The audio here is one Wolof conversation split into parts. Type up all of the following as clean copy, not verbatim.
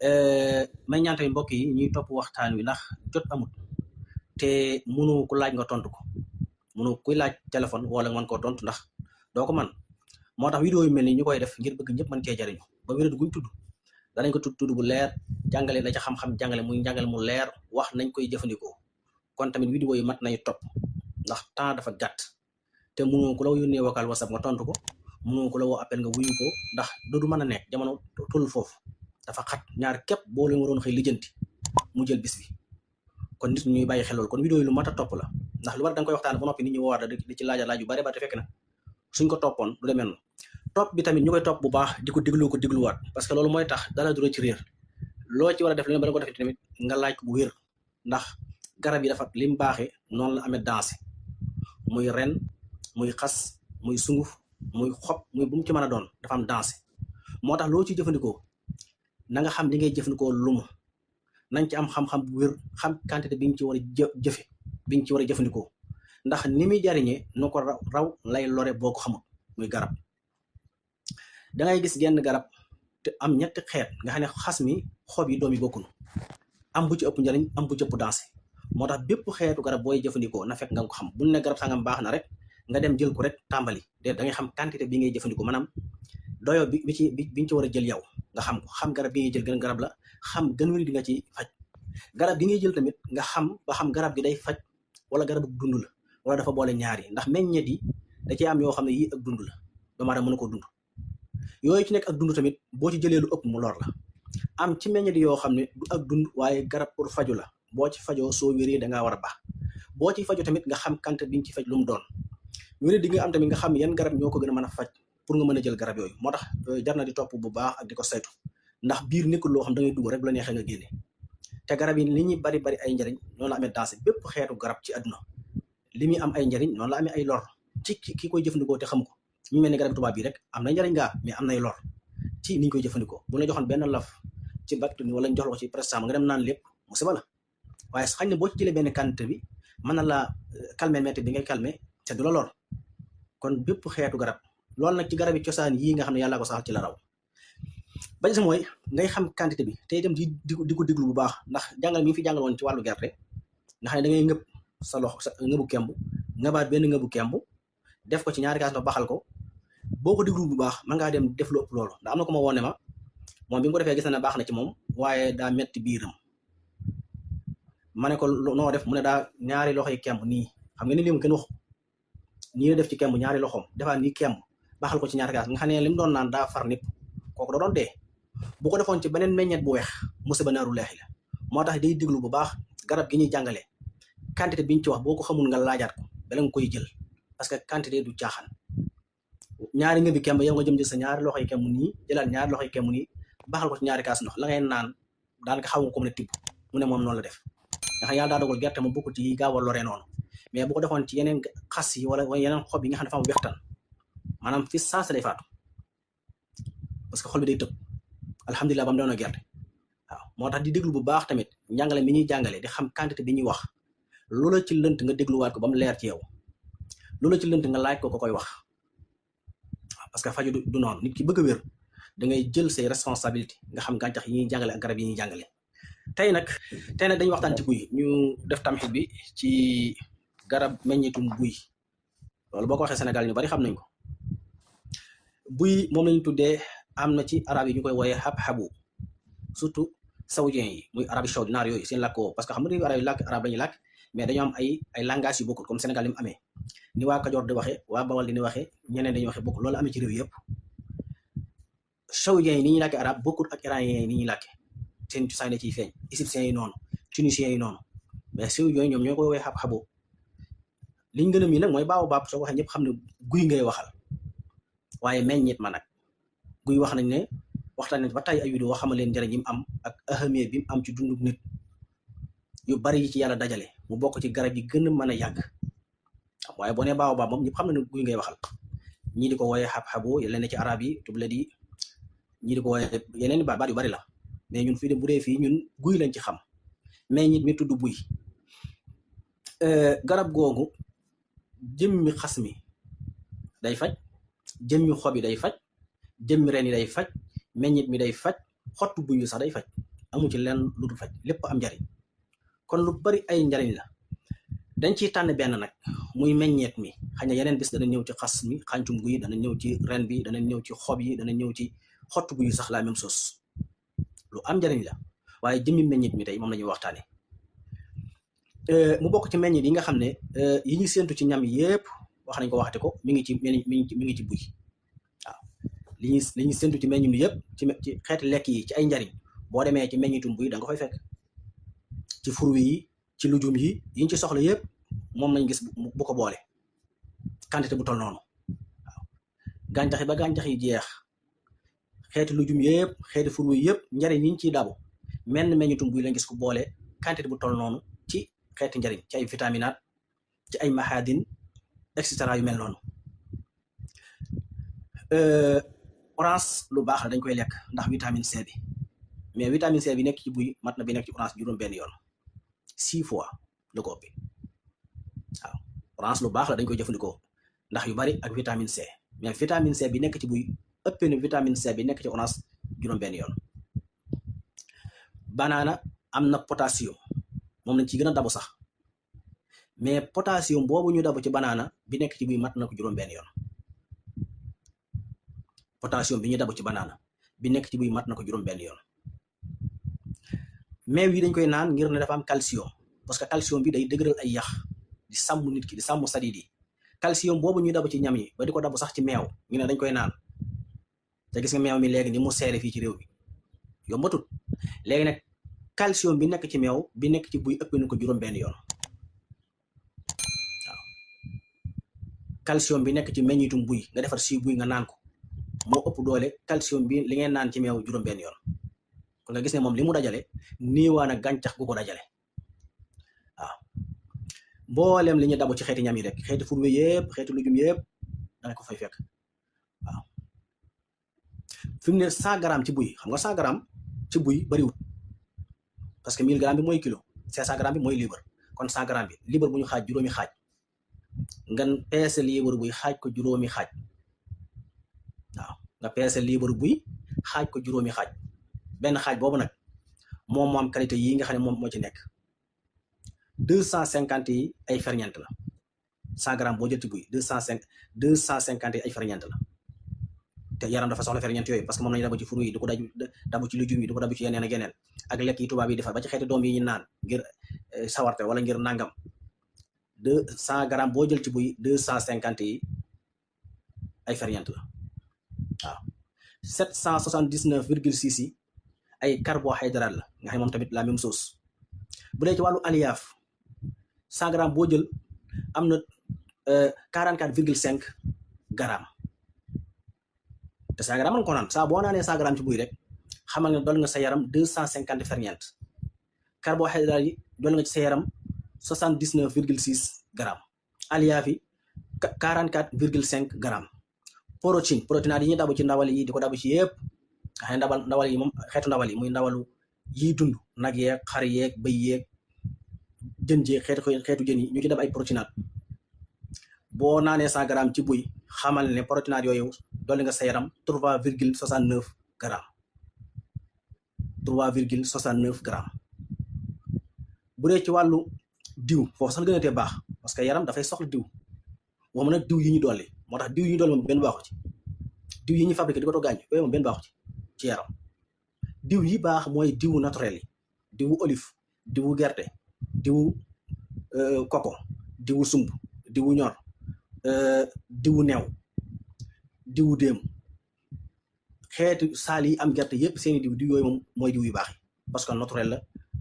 may ñaan tamit mbokk yi ñuy topp waxtaan wi ndax jot amut te mënu ku laaj nga tontu ko mënu kuy laaj téléphone wala nga mën koo tontu ndax doo ko man moo tax vidéo yu mel ni ñu koy def ngir bëgg ñëpp mën cee jariñu ba wér guñ tudd danañ ko tudd bu leer jàngale na ca xam-xam jàngale muy jàngale mu leer wax nañ koy jëfandikoo kon tamit vidéo yi mat nañu topp ndax temps dafa gàtt te mënoo ku la yónnee vocal whatsapp nga tontu ko mënoo ku la woo appel nga wuyu ko ndax du mën a nekk jamono toll foofu dafa xat ñaar képp boo leen waroon xëy lijjanti mu jël bis bi kon nit ñuy bàyyi xel loolu kon vidéo yi lu mat a topp la ndax lu war da nga koy waxtaan ba noppi nit ñi woowaat la di ci laaj yu bare ba te fekk na suñ ko toppoon du demee noonu topp bi tamit ñu koy topp bu baax di ko dégluwaat parce que loolu mooy tax dara du ci réer loo ci war a def lu ba ko def tamit nga laaj ko bu wér ndax garab yi dafa lim baaxee noonu la amee dansé muy ren muy xas muy sunguf muy xob muy bu mu ci mën a doon dafa am dansé moo tax loo ci jëfandikoo na nga xam li ngay jëfandikoo lumu nañ ci am xam-xam bu wér xam quantité bi nga ci war a jëfe bi nga ci war a jëfandikoo ndax ni muy jariñee nu ko raw lay lore boo ko xamul muy garab dangay gis genn garab te am ñetti xeet nga xam ne xas mi xob yi doom yi bokkunu am bu ci ëpp njariñ am bu ci ëpp dansé moo tax bépp xeetu garab booy jëfandikoo na fekk nga ko xam buñ ne garab sangam baax na rek nga dem jël ko rek tàmbali de da ngay xam quantité bi ngay jëfandikoo maanaam doyo biñ ci war a jël yow nga xam ko xam garab bi ngay jël gën garab la xam gën wéri di nga ci faj garab gi ngay jël tamit nga xam ba xam garab gi day faj wala garabu dund la wala dafa boole ñaar yi ndax meññeet yi da cee am yoo xam ne yii ak dund la doomu aadama mën na koo dund yooyu ci nekk ak dund tamit boo ci jëlee lu ëpp mu lor la am ci meññeet yoo xam ne du ak dund waaye garab pour faju la boo ci fajoo soo wéree dangaa war a baax boo ci fajoo tamit nga xam kante bi nga ci faj lu mu doon wéré di nga am tamit nga xam yan garab ñoo ko gën a mën a faj pour nga mën a jël garab yooyu moo tax jar na di topp bu baax ak di ko saytu ndax biir nekkul loo xam da ngay dugg rek bu la neexee nga génne te garab yi li ñuy bari ay njariñ noonu la amee dansé bépp xeetu garab ci àdduna li muy am ay njariñ noonu la amee ay lor ci ki koy jëfandikoo te xam ko ñu mel ni garab tubaab yi rek am na njariñ gaa mais am nay lor ci niñ koy jëfandikoo bu la joxoon benn laf ci bactérie wala ñu jox la ko ci prestam nga dem naan lépp musiba la waaye xañ ne boo ci jëlee benn quantité bi mën na la calmer metti bi ngay calmer te du la lor kon bépp xeetu garab loolu nag ci garab yi cosaan yii nga xam ne yàlla ko saxal ci la raw ba ci mooy ngay xam quantité bi te itam di ko déglu bu baax ndax jàngal mi fi jàngal woon ci wàllu gerte nga xam ne da ngay ngëb sa loxo sa ngëbu kemb ngëbaat benn ngëbu kemb def ko ci ñaari kaas ndox baxal ko boo ko déglu bu baax mën ngaa dem def lu ëpp loolu ndax am na ko ma woone ma moom bi nga ko defee gis na ne baax na ci moom waaye daa metti biiram ma ne ko noo def mu ne daa ñaari loxo yi kemb nii xam nga ni li mu kenn wax nii la def ci kemb ñaari loxoom defaat nii kemb baxal ko ci ñaari kaas nga xam ne li mu doon naan daa far nipp kooku da doon dee bu ko defoon ci beneen meññeet bu weex musiba naaru leexi la moo tax day déglu bu baax garab gi ñuy jàngale quantité biñ ci wax boo ko xamul nga laajaat ko bala nga koy jël parce que quantité du caaxaan ñaari nga bi kemb yow nga jëm jël sa ñaari loxo yi kemb nii jëlaat ñaari loxo yi kemb nii baxal ko ci ñaari kaas ndox la ngay naan daanaka xaw nga ko mën a tibb mu ne moom noonu la def nga xam yàlla daa dogal gerte moom bokkut yi gaaw a loree noonu mais bu ko defoon ci yeneen xas yi wala yeneen xob yi nga xam ne dafa am wextan maanaam fi saasa lay faatu parce que xol bi day tëb alhamdulilah ba mu doon gerte waaw moo tax di déglu bu baax tamit njàngale mi ñuy jàngale di xam quantité bi ñuy wax loola ci lënt nga dégluwaat ko ba mu leer ci yow loola ci lënt nga laaj ko koy wax parce que faju du noonu nit ki bëgg a wér da ngay jël say responsabilité nga xam gàncax yi ñuy jàngale ak garab yi ñuy jàngale tey nag dañuy waxtaan ci guy ñu def tamxit bi ci garab meññetum buy loolu boo ko waxee Sénégal ñu bari xam nañ ko buy moom lañu tuddee am na ci arab yi ñu koy wooyee xab-xabu surtout saoudien yi muy arabi saoudi naar yooyu seen làkk woo parce que xam nga réew arab yi làkk arab lañuy làkk mais dañoo am ay langage yu bokkul comme Sénégal li mu amee ni waa Kajoor di waxee waa Bawal di ni waxee ñeneen dañuy waxee bokkul loolu amee ci réew yëpp saoudien yi ni ñuy làkkee arab bokkul ak iranien yi ni ñuy làkkee seen cosaan da ciy feeñ égyptiens yi noonu tunisiens yi noonu mais saoudien yi ñoom ñoo koy woowee xab-xabu liñ gën a mii nag mooy baawu baab soo ko waxee ñëpp xam ne guy ngay waxal waaye meññit ma nag guy wax nañ ne waxtaan nañ ba tey ay vidéo xamal leen njëriñ yi mu am ak ahamiyet bi mu am ci dundu nit yu bari yi ci yàlla dajale mu bokk ci garab yi gën a mën a yàgg waaye boo nee baawu baab moom ñëpp xam na ne guy ngay waxal ñii di ko wooyee xab-xabu yeneen ne ci arab yi tublet yi ñii di ko wooyee yeneen baat yu bari la mais ñun fii de bu dee fii ñun guy lañ ci xam meññit mi tudd buy garab googu jëmmi xas mi day faj jëmmi xob yi day faj jëmmi reen yi day faj meññit mi day faj xottu buy yi sax day faj amu ci lenn lu dul faj lépp am njariñ kon lu bari ay njariñ la dañ ciy tànn benn nag muy meññeet mi xëy na yeneen bis dana ñëw ci xas mi xàncum guy dana ñëw ci ren bi dana ñëw ci xob yi dana ñëw ci xottu guy sax la même chose lu am njariñ la waaye jëmmi meññeet mi tey moom la ñuy waxtaane mu bokk ci meññeet yi nga xam ne yi ñu séentu ci ñam yépp wax nañ ko waxate ko mi ngi ci buy waaw li ñuy séentu ci meññeet mi yépp ci xeeti lekk yi ci ay njariñ boo demee ci meññitum buy da nga koy fekk ci fruits yi ci lujum yi yiñ ci soxla yépp moom lañ gis bu ko boole quantité bu toll noonu waaw gàncax yi ba gàncax yi jeex xeeti lujum yépp xeeti fruits yépp njariñ yiñ ciy dabu menn meññitum buy lañ gis ko boole quantité bu toll noonu ci xeeti njariñ ci ay vitaminaat ci ay mahadin et cetera yu mel noonu orange lu baax la dañ koy lekk ndax vitamine C bi mais vitamine C bi nekk ci buy mat na bi nekk ci orange juróom benn yoon 6 fois la ko ëppee waaw orange lu baax la dañ koy jëfandikoo ndax yu bari ak vitamine C mais vitamine C bi nekk ci buy ëppee na vitamine C bi nekk ci orange juróom benn yoon banana am na potassium moom lañ ci gën a dabu sax mais potassium boobu ñu dabu ci banana bi nekk ci buy mat na ko juróom benn yoon potassium bi ñu dabu ci banana bi nekk ci buy mat na ko juróom benn yoon meew yi dañ koy naan ngir ne dafa am calcium parce que calcium bi day dëgëral ay yax di sàmm nit ki di sàmm sadid yi calcium boobu ñuy dabu ci ñam yi ba di ko dabu sax ci meew ñu ne dañ koy naan te gis nga meew mi léegi ni mu seere fii ci réew mi yombatut léegi nag calcium bi nekk ci meew bi nekk ci buy ëpp na ko juróom benn yoon waaw calcium bi nekk ci meññitum buy nga defar si buy nga naan ko moo ëpp doole calcium bi li ngeen naan ci meew juróom benn yoon kon nga gis ne moom li mu dajale niiwaan ak gàncax gu ko dajale waaw mboolem li ñu dabu ci xeeti ñam yi rek xeeti fruits yëpp xeeti lujum yëpp danga ko fay fekk waaw fi mu ne 100 grammes ci buy xam nga 100 grammes ci buy bariwul parce que 1000 grammes bi mooy kilo 500 grammes bi mooy libre kon 100 grammes bi libre bu ñu xaaj juróomi xaaj nga peese libre buy xaaj ko juróomi xaaj waaw nga peese libre buy xaaj ko juróomi xaaj benn xaaj boobu nag moom moo am qualité yi nga xam ne moom moo ci nekk 250 yi ay ferñeent la 100 grammes boo jël ci buy 250 yi ay ferñeent la te yaram dafa soxla ferñeent yooyu parce que moom lañu dabu ci fruits yi di ko dabu ci lujum yi di ko dabu ci yeneen ak yeneen ak lekk yi tubaab yi defar ba ci xeeti doom yi ñu naan ngir sawarte wala ngir nangam 100 grammes boo jël ci buy 250 yi ay ferñeent la waaw 779,6 yi ay carbohydrate la nga xam moom tamit la même chose bu dee ci wàllu aliyaaf 100 grammes boo jël am na 44,5 grammes te 100 grammes mën nga ko naan saa boo naanee 100 grammes ci buy rek xamal nga dool nga sa yaram 250 ferñeent carbohydrate yi dool nga ci sa yaram 79,6 grammes aliyaaf yi 44,5 grammes protéine yi ñuy dabu ci ndawal yi di ko dabu ci yëpp nga xam ne ndawal yi moom xeetu ndawal yi muy ndawalu yiy dund nag yeeg xar yeeg bëy yeeg jën jeeg xeetu jën yi ñu ci def ay protéinate boo naanee 100 grammes ci buy xamal ne protéinate yooyu dolli nga sa yaram 3,69 grammes 3,69 grammes bu dee ci wàllu diw foofu sax gën a tee baax parce que yaram dafay soxla diw waxuma nag diw yi ñu dolli moo tax diw yi ñu dolli moom benn baaxu ci diw yi ñu fabriqué di ko toggaañ yooyu moom benn baaxu ci yaram diw yi baax mooy diwu naturel yi diwu olive diwu gerte diwu coco diwu sumb diwu ñor diwu neew diwu déem xeetu saal yi am gerte yépp seeni diw yooyu moom mooy diw yu baax yi parce que naturel la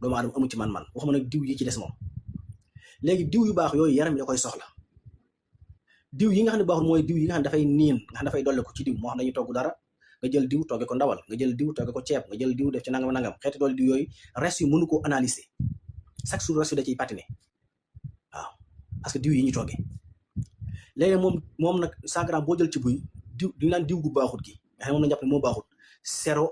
doomu aadama amu ci man-man waxuma nag diw yi ci des moom léegi diw yu baax yooyu yaram yi da koy soxla diw yi nga xam ne baaxul mooy diw yi nga xam ne dafay niin nga xam ne dafay dolle ko ci diw moo xam ne dañuy togg dara nga jël diw togge ko ndawal nga jël diw togge ko ceeb nga jël diw def ci nangam xeeti doole diw yooyu res yu mënu ko analyser chaque jour res yu da ciy patiner waaw parce que diw yi ñu togge léegi moom nag 100 grammes boo jël ci buy diw di naan diw gu baaxut gi nga xam ne moom la jàpp ne moo baaxut 0,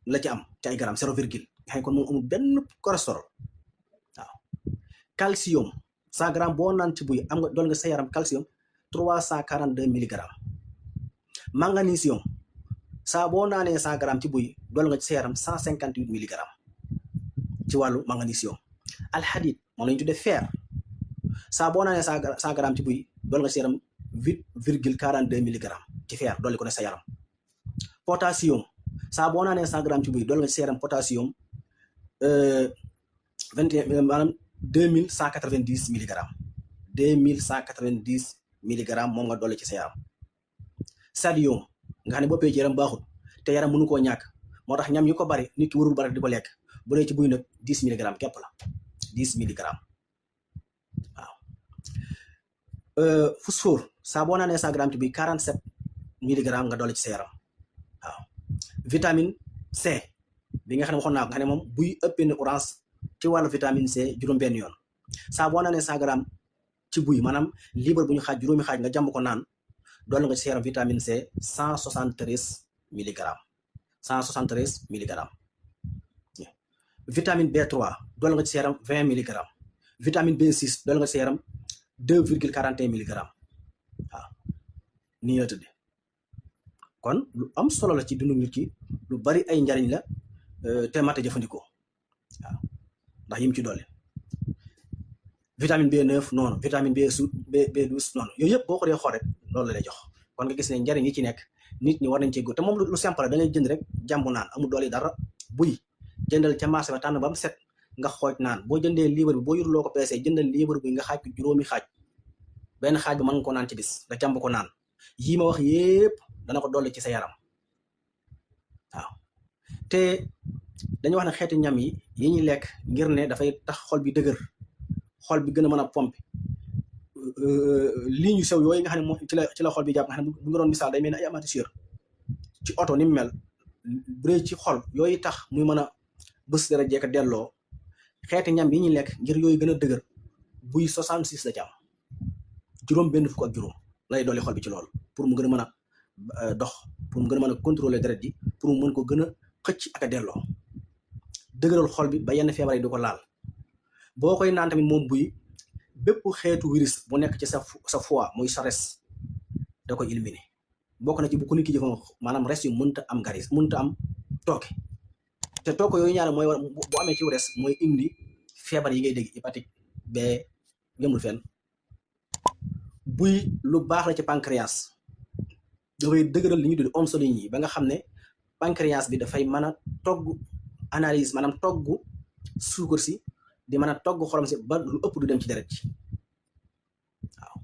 la ci am ci ay grammes 0, nga xam ne kon moom amul benn cholestérol waaw calcium 100 grammes boo naan ci buy am nga dool nga sa yaram calcium 342 milligrammes magnésium saa boo naanee 100 grammes ci buy dool nga ci sa yaram 158 milligrammes ci wàllu magnésium. alxadid moom la ñu tuddee fer saa boo naanee 100 grammes ci buy dool nga ci sa yaram 8,42 milligrammes ci fer dolli ko ne sa yaram. potassium saa boo naanee 100 grammes ci buy dool nga ci sa yaram potassium 2190 milligrammes 2190 milligrammes moom nga dolli ci sa yaram. sodium nga xam ne boppee ci yaram baaxul te yaram mënu koo ñàkk moo tax ñam yu ko bari nit ki warul bari di ko lekk bu dee ci buy nag 10 milligrammes képp la 10 milligrammes waaw. phosphore saa boo naanee 100 grammes ci buy 47 milligrammes nga dolli ci sa yaram waaw. vitamine C bi nga xam ne waxoon naa ko nga xam ne moom buy ëppee ne orange ci wàllu vitamine C juróom-benn yoon saa boo naanee 100 grammes ci buy maanaam libre bu ñu xaaj juróomi xaaj nga jàmb ko naan dool nga ci sa yaram vitamine C 173 milligrammes 173 milligrammes. vitamine B3 dool nga ci sa yaram 20 milligrammes. vitamine B6 dool nga ci sa yaram 2,41 milligrammes waaw nii la tëdd kon lu am solo la ci dundu nit ki lu bari ay njariñ la te mat a jëfandikoo waaw ndax yim ci dolli. vitamine B9 noonu vitamine B12 noonu yooyu yëpp boo ko dee xool rek loolu la lay jox kon nga gis ne njariñ yi ci nekk nit ñi war nañ cee góor te moom lu simple da ngay jënd rek jàmbu naan amul doole dara. buy jëndal ca marché ba tànn ba mu set nga xooj naan boo jëndee liibar bi boo yoruloo ko peesee jëndal liibar bi nga xaaj ko juróomi xaaj benn xaaj bi mën nga ko naan ci bis nga jàmb ko naan yii ma wax yépp dana ko dolli ci sa yaram waaw. te dañu wax ne xeeti ñam yi ñuy lekk ngir ne dafay tax xol bi dëgër xol bi gën a mën a pompe lii ñu sew yooyu nga xam ne moom ci la xol bi jàpp nga xam ne bu nga doon misaal day mel ni ay amortisseur ci oto ni mu mel bu dee ci xol yooyu tax muy mën a bës dara jekk delloo xeeti ñam yi ñuy lekk ngir yooyu gën a dëgër buy 66 la ci am juróom benn fukk ak juróom lay dolli xol bi ci loolu pour mu gën a mën a dox pour mu gën a mën a contrôler deret ji pour mu mën ko gën a xëcc ak a delloo dëgëral xol bi ba yenn feebar yi du ko laal. boo koy naan tamit moom buy bépp xeetu virus bu nekk ci sa foie muy sa res da koy éliminer bokk na ci bu ko nit ki jëfandikoo maanaam res yu mënta am garis mënta am tooke te tooke yooyu ñaare mooy war bu amee ci res mooy indi feebar yi ngay dégg hépatique B yemul fenn. buy lu baax la ci pancréas dafay dëgëral li ñu tudd insuline yi ba nga xam ne pancréas bi dafay mën a togg analyse maanaam togg suukar si di mën a togg xorom si ba lu ëpp du dem ci deret ci waaw.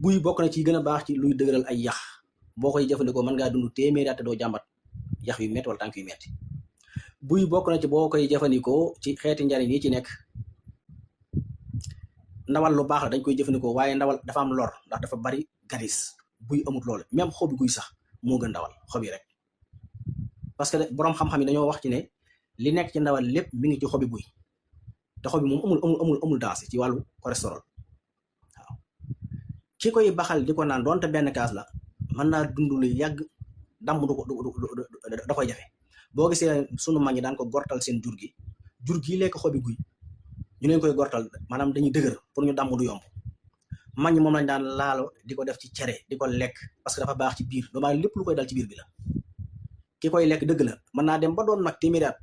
buy bokk na ci gën a baax ci luy dëgëral ay yax boo koy jëfandikoo mën ngaa dund téeméeri at te doo jàmbat yax yu metti wala tànk yu metti. buy bokk na ci boo koy jëfandikoo ci xeeti njariñ yi ci nekk ndawal lu baax la dañ koy jëfandikoo waaye ndawal dafa am lor ndax dafa bari garis buy amut loolu même xobi guy sax moo gën ndawal xob yi rek parce que boroom xam-xam yi dañoo wax ci ne li nekk ci ndawal lépp mi ngi ci xobi buy te xobi moom amul danger ci wàllu cholestérol waaw. ki koy baxal di ko naan doonte benn kaas la mën naa dund lu yàgg damm da koy jafe boo gisee sunu mag ñi daan ko gortal seen jur gi lekk xobi guy ñu leen koy gortal maanaam dañuy dëgër pour ñu damm du yomb. mag ñi moom lañ daan laalo di ko def ci cere di ko lekk parce que dafa baax ci biir doomaa lépp lu koy dal ci biir bi la. ki koy lekk dëgg la mën naa dem ba doon mag téeméeri at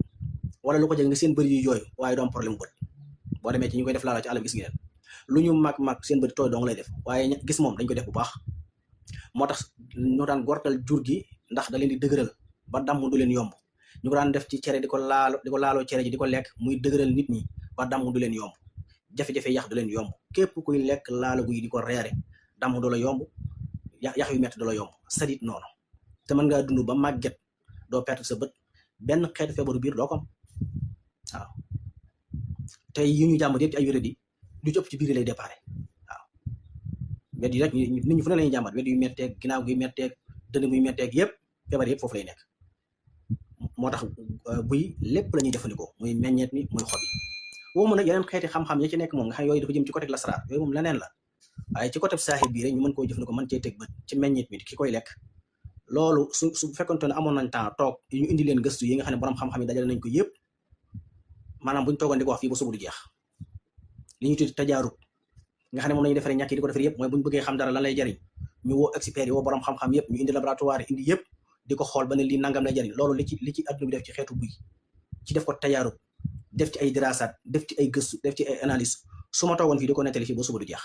wala lu ko jeg nga seen bëri yu yooyu waaye doom problème bët boo demee ci ñu koy def laalo ci àll bi gis ngeen lu ñu mag seen bëri tooy dong lay def waaye gis moom dañ koy def bu baax. moo tax ñu daan gortal jur gi ndax da leen di dëgëral ba damm du leen yomb ñu ko daan def ci cere di ko laaloo cere ji di ko lekk muy dëgëral nit ñi ba damm du leen yomb jafe-jafe yax du leen yomb képp kuy lekk laalo guy di ko reere damm du la yomb yax yu metti du la yomb sadit noonu te mën ngaa dund ba màgget doo perte sa bët benn xeetu feebaru biir doo ko am waaw. te yi ñu jàmbat yëpp ci ay wéradi lu ci ëpp ci biir lay déparé waaw. wet yi rek nit ñi fu ne lañuy jàmbat wet yu metteeg ginnaaw guy metteeg dënn guy metteeg yëpp feebar yëpp foofu lay nekk. moo tax buy lépp la ñuy jëfandikoo muy meññeet mi muy xob yi woo mën a yeneen xeeti xam-xam ya ci nekk moom nga xam yooyu dafa jëm ci côté lasaraar yooyu moom leneen la waaye ci côté saaxib bii rek ñu mën koo jëfandikoo mën cee teg bët ci meññeet mi ki koy lekk loolu su fekkonte ne amoon nañ temps toog ñu indi leen gëstu yi nga xam ne borom xam-xam yi dajale nañ ko yëpp maanaam buñ toogoon di ko wax fii ba suba du jeex li ñuy tudd tajaarub nga xam ne moom lañuy defaree ñàkk yi di ko defee yëpp mooy buñ bëggee xam dara lan lay jariñ ñu woo experts yi woo borom xam-xam yëpp ñu indi laboratoire indi yëpp di ko xool ba ne lii nangam lay jariñ loolu li ci adduna bi def ci xeetu buy ci def ko tayaarub def ci ay diraasaat def ci ay gëstu def ci ay analyse su ma toogoon fii di ko nettali fii ba suba du jeex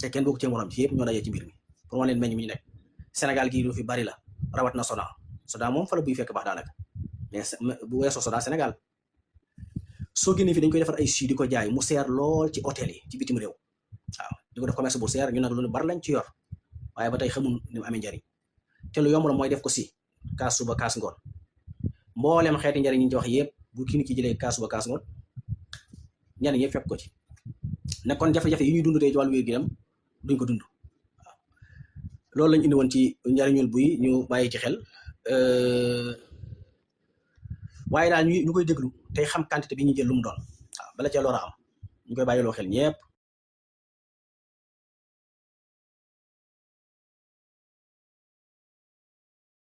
te kenn bokk ci morom ci yëpp ñoo dajee ci mbir mi pour ma leen meññ mi ñu nekk Sénégal gii lu fi bari la rawat na Soda moom fa la buy fekk baax daanaka mais bu weesoo Soda Sénégal soo génnee fii dañ koy defar ay jus di ko jaay mu seer lool ci hôtel yi ci bitim réew waaw di ko def commerce bu seer ñu nag lu bari lañ ci yor waaye ba tey xamul ni mu amee njariñ te lu yomb la mooy def ko si kaas suba kaas ngoon mboolem xeeti njariñ yi ñu ci wax yëpp bu kii ni ki jëlee kaas suba kaas ngoon njariñ yëpp fekk ko ci nekkoon jafe-jafe yi ñuy dund tey ci wàllu wér-gu-yaram duñ ko dund waaw loolu lañ indi woon ci njariñul buy ñu bàyyi ci xel waaye daal ñu koy déglu tey xam quantité bi ñu jël lu mu doon waaw bala cee loola am ñu koy bàyyiloo xel ñëpp